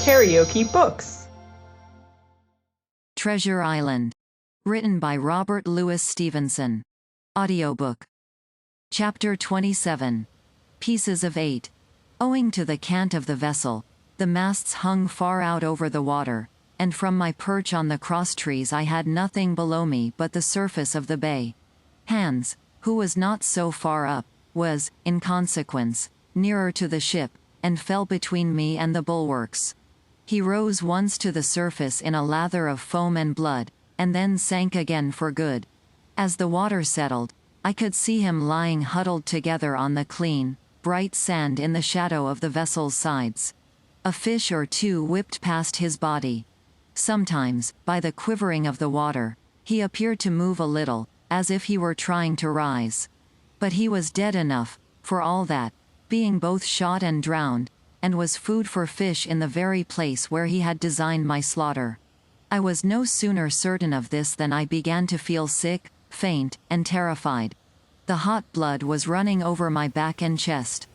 KaraokeBooks. Treasure Island. Written by Robert Louis Stevenson. Audiobook. Chapter 27. Pieces of 8. Owing to the cant of the vessel, the masts hung far out over the water, and from my perch on the crosstrees I had nothing below me but the surface of the bay. Hans, who was not so far up, was, in consequence, nearer to the ship, and fell between me and the bulwarks. He rose once to the surface in a lather of foam and blood, and then sank again for good. As the water settled, I could see him lying huddled together on the clean, bright sand in the shadow of the vessel's sides. A fish or two whipped past his body. Sometimes, by the quivering of the water, he appeared to move a little, as if he were trying to rise. But he was dead enough, for all that, being both shot and drowned, and was food for fish in the very place where he had designed my slaughter. I was no sooner certain of this than I began to feel sick, faint, and terrified. The hot blood was running over my back and chest.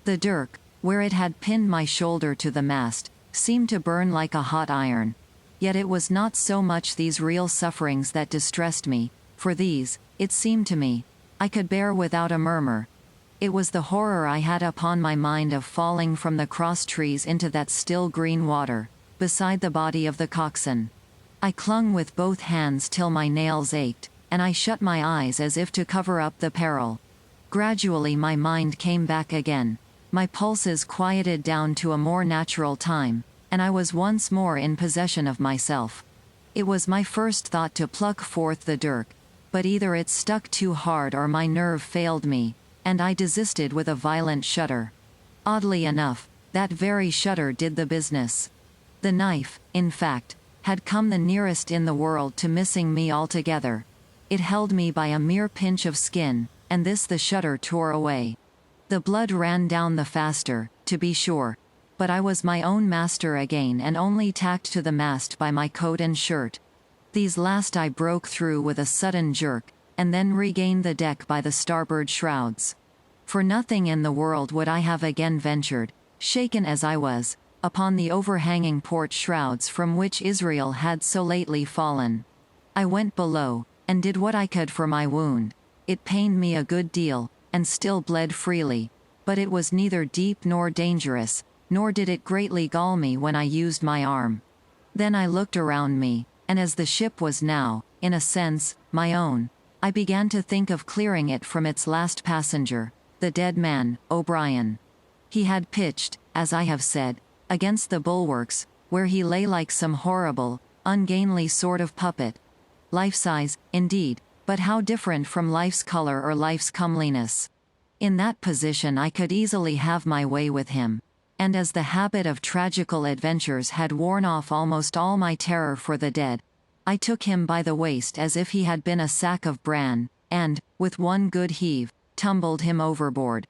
The dirk, where it had pinned my shoulder to the mast, seemed to burn like a hot iron. Yet it was not so much these real sufferings that distressed me, for these, it seemed to me, I could bear without a murmur. It was the horror I had upon my mind of falling from the cross trees into that still green water, beside the body of the coxswain. I clung with both hands till my nails ached, and I shut my eyes as if to cover up the peril. Gradually my mind came back again, my pulses quieted down to a more natural time, and I was once more in possession of myself. It was my first thought to pluck forth the dirk, but either it stuck too hard or my nerve failed me, and I desisted with a violent shudder. Oddly enough, that very shudder did the business. The knife, in fact, had come the nearest in the world to missing me altogether. It held me by a mere pinch of skin, and this the shudder tore away. The blood ran down the faster, to be sure, but I was my own master again and only tacked to the mast by my coat and shirt. These last I broke through with a sudden jerk, and then regained the deck by the starboard shrouds. For nothing in the world would I have again ventured, shaken as I was, upon the overhanging port shrouds from which Israel had so lately fallen. I went below, and did what I could for my wound. It pained me a good deal, and still bled freely, but it was neither deep nor dangerous, nor did it greatly gall me when I used my arm. Then I looked around me, and as the ship was now, in a sense, my own, I began to think of clearing it from its last passenger, the dead man, O'Brien. He had pitched, as I have said, against the bulwarks, where he lay like some horrible, ungainly sort of puppet. Life-size, indeed, but how different from life's color or life's comeliness. In that position I could easily have my way with him, and as the habit of tragical adventures had worn off almost all my terror for the dead, I took him by the waist as if he had been a sack of bran, and, with one good heave, tumbled him overboard.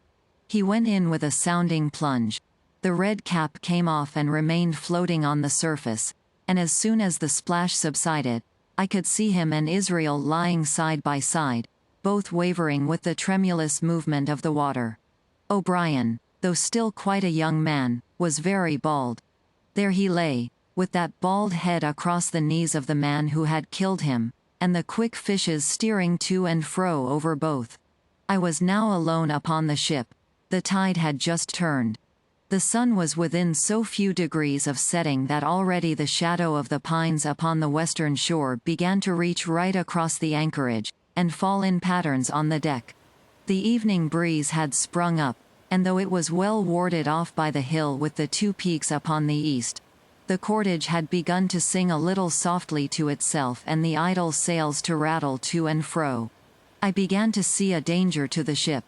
He went in with a sounding plunge. The red cap came off and remained floating on the surface, and as soon as the splash subsided, I could see him and Israel lying side by side, both wavering with the tremulous movement of the water. O'Brien, though still quite a young man, was very bald. There he lay, with that bald head across the knees of the man who had killed him, and the quick fishes steering to and fro over both. I was now alone upon the ship. The tide had just turned. The sun was within so few degrees of setting that already the shadow of the pines upon the western shore began to reach right across the anchorage, and fall in patterns on the deck. The evening breeze had sprung up, and though it was well warded off by the hill with the two peaks upon the east, the cordage had begun to sing a little softly to itself and the idle sails to rattle to and fro. I began to see a danger to the ship.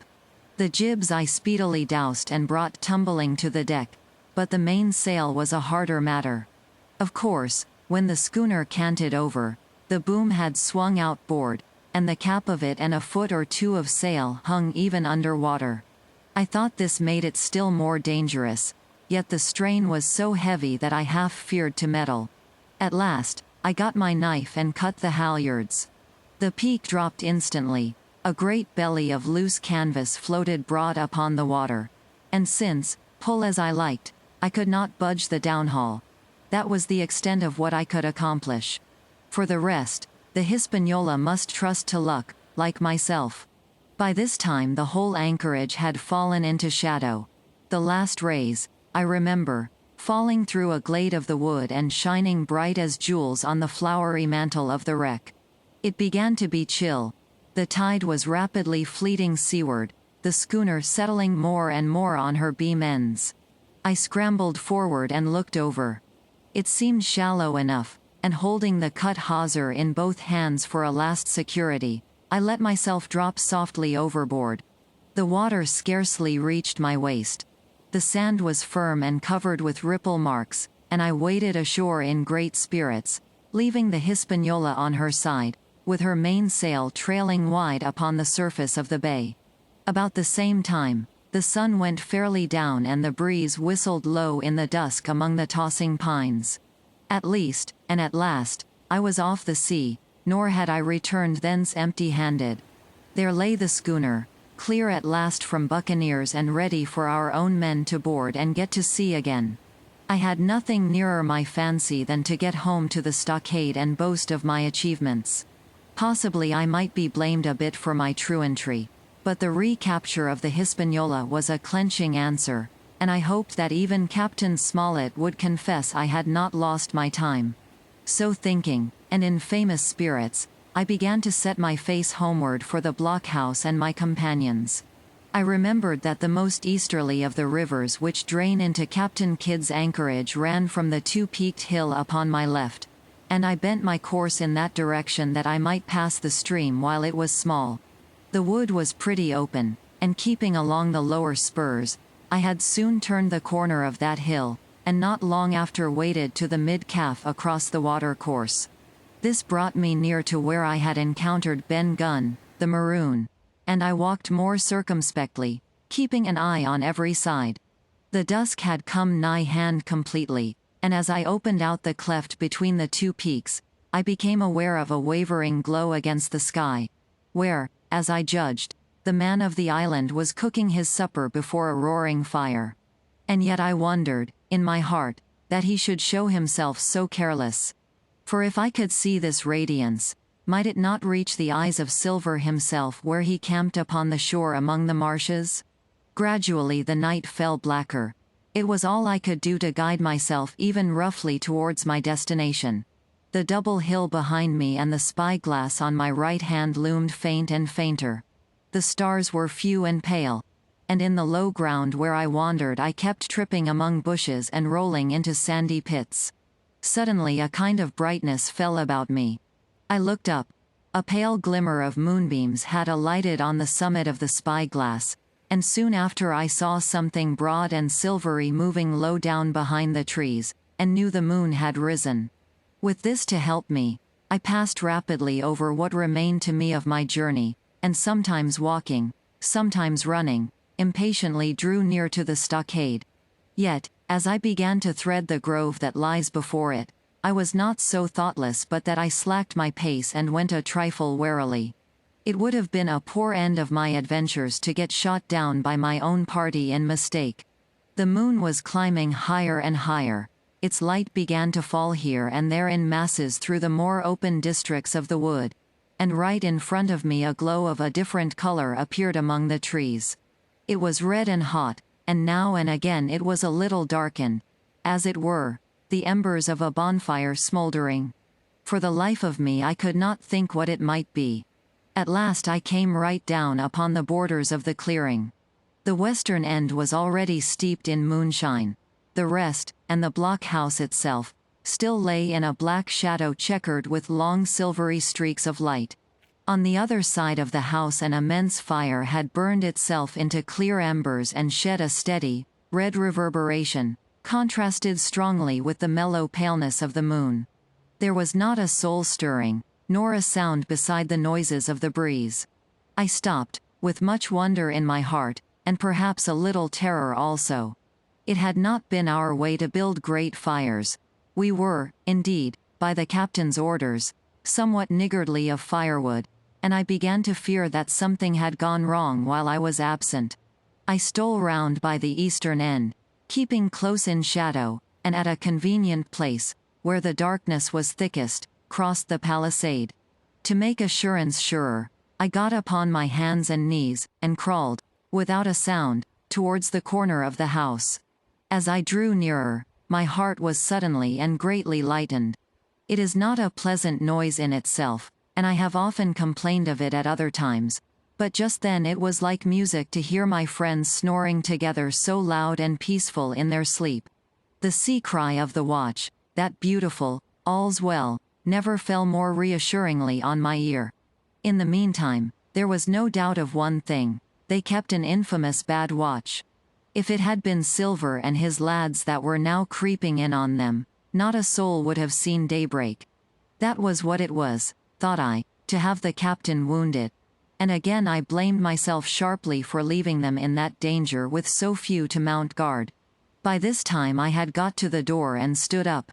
The jibs I speedily doused and brought tumbling to the deck, but the mainsail was a harder matter. Of course, when the schooner canted over, the boom had swung outboard, and the cap of it and a foot or two of sail hung even under water. I thought this made it still more dangerous, yet the strain was so heavy that I half feared to meddle. At last, I got my knife and cut the halyards. The peak dropped instantly. A great belly of loose canvas floated broad upon the water, and since, pull as I liked, I could not budge the downhaul. That was the extent of what I could accomplish. For the rest, the Hispaniola must trust to luck, like myself. By this time the whole anchorage had fallen into shadow. The last rays, I remember, falling through a glade of the wood and shining bright as jewels on the flowery mantle of the wreck. It began to be chill. The tide was rapidly fleeting seaward, the schooner settling more and more on her beam ends. I scrambled forward and looked over. It seemed shallow enough, and holding the cut hawser in both hands for a last security, I let myself drop softly overboard. The water scarcely reached my waist. The sand was firm and covered with ripple marks, and I waded ashore in great spirits, leaving the Hispaniola on her side, with her mainsail trailing wide upon the surface of the bay. About the same time, the sun went fairly down and the breeze whistled low in the dusk among the tossing pines. At least, and at last, I was off the sea, nor had I returned thence empty-handed. There lay the schooner, clear at last from buccaneers and ready for our own men to board and get to sea again. I had nothing nearer my fancy than to get home to the stockade and boast of my achievements. Possibly I might be blamed a bit for my truantry, but the recapture of the Hispaniola was a clenching answer, and I hoped that even Captain Smollett would confess I had not lost my time. So thinking, and in famous spirits, I began to set my face homeward for the blockhouse and my companions. I remembered that the most easterly of the rivers which drain into Captain Kidd's anchorage ran from the two-peaked hill upon my left, and I bent my course in that direction that I might pass the stream while it was small. The wood was pretty open, and keeping along the lower spurs, I had soon turned the corner of that hill, and not long after waded to the mid-calf across the watercourse. This brought me near to where I had encountered Ben Gunn, the maroon, and I walked more circumspectly, keeping an eye on every side. The dusk had come nigh hand completely, and as I opened out the cleft between the two peaks, I became aware of a wavering glow against the sky, where, as I judged, the man of the island was cooking his supper before a roaring fire. And yet I wondered, in my heart, that he should show himself so careless. For if I could see this radiance, might it not reach the eyes of Silver himself where he camped upon the shore among the marshes? Gradually the night fell blacker. It was all I could do to guide myself even roughly towards my destination. The double hill behind me and the spyglass on my right hand loomed faint and fainter. The stars were few and pale, and in the low ground where I wandered I kept tripping among bushes and rolling into sandy pits. Suddenly a kind of brightness fell about me. I looked up. A pale glimmer of moonbeams had alighted on the summit of the spyglass, and soon after I saw something broad and silvery moving low down behind the trees, and knew the moon had risen. With this to help me, I passed rapidly over what remained to me of my journey, and sometimes walking, sometimes running, impatiently drew near to the stockade. Yet, as I began to thread the grove that lies before it, I was not so thoughtless but that I slacked my pace and went a trifle warily. It would have been a poor end of my adventures to get shot down by my own party in mistake. The moon was climbing higher and higher. Its light began to fall here and there in masses through the more open districts of the wood, and right in front of me a glow of a different color appeared among the trees. It was red and hot, and now and again it was a little darkened, as it were, the embers of a bonfire smoldering. For the life of me I could not think what it might be. At last I came right down upon the borders of the clearing. The western end was already steeped in moonshine. The rest, and the blockhouse itself, still lay in a black shadow checkered with long silvery streaks of light. On the other side of the house an immense fire had burned itself into clear embers and shed a steady, red reverberation, contrasted strongly with the mellow paleness of the moon. There was not a soul stirring, nor a sound beside the noises of the breeze. I stopped, with much wonder in my heart, and perhaps a little terror also. It had not been our way to build great fires. We were, indeed, by the captain's orders, somewhat niggardly of firewood, and I began to fear that something had gone wrong while I was absent. I stole round by the eastern end, keeping close in shadow, and at a convenient place, where the darkness was thickest, crossed the palisade. To make assurance surer, I got upon my hands and knees, and crawled, without a sound, towards the corner of the house. As I drew nearer, my heart was suddenly and greatly lightened. It is not a pleasant noise in itself, and I have often complained of it at other times, but just then it was like music to hear my friends snoring together so loud and peaceful in their sleep. The sea cry of the watch, that beautiful, "All's well," never fell more reassuringly on my ear. In the meantime, there was no doubt of one thing: they kept an infamous bad watch. If it had been Silver and his lads that were now creeping in on them, not a soul would have seen daybreak. That was what it was, thought I, to have the captain wounded. And again I blamed myself sharply for leaving them in that danger with so few to mount guard. By this time I had got to the door and stood up.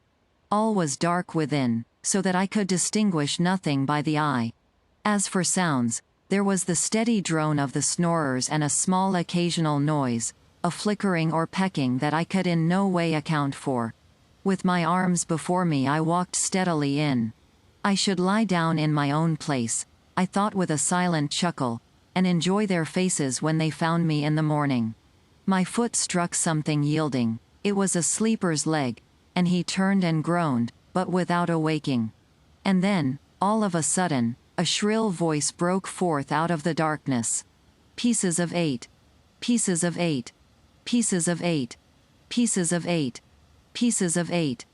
All was dark within, so that I could distinguish nothing by the eye. As for sounds, there was the steady drone of the snorers and a small occasional noise, a flickering or pecking that I could in no way account for. With my arms before me I walked steadily in. I should lie down in my own place, I thought with a silent chuckle, and enjoy their faces when they found me in the morning. My foot struck something yielding. It was a sleeper's leg, and he turned and groaned, but without awaking. And then, all of a sudden, a shrill voice broke forth out of the darkness. "Pieces of 8. Pieces of 8. Pieces of 8. Pieces of 8. Pieces of 8.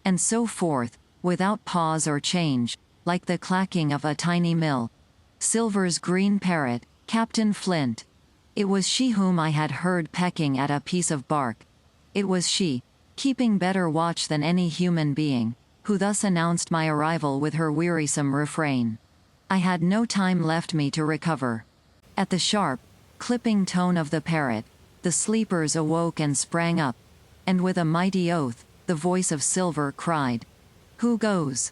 And so forth, without pause or change, like the clacking of a tiny mill. Silver's green parrot, Captain Flint. It was she whom I had heard pecking at a piece of bark. It was she, keeping better watch than any human being, who thus announced my arrival with her wearisome refrain. I had no time left me to recover. At the sharp, clipping tone of the parrot, the sleepers awoke and sprang up, and with a mighty oath, the voice of Silver cried, "Who goes?"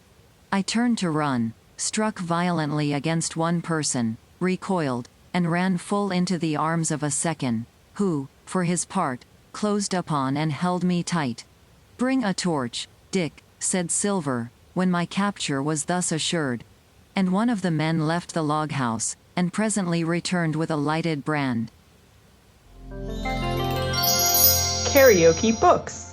I turned to run, struck violently against one person, recoiled, and ran full into the arms of a second, who, for his part, closed upon and held me tight. "Bring a torch, Dick," said Silver, when my capture was thus assured. And one of the men left the log house, and presently returned with a lighted brand. KaraokeBooks.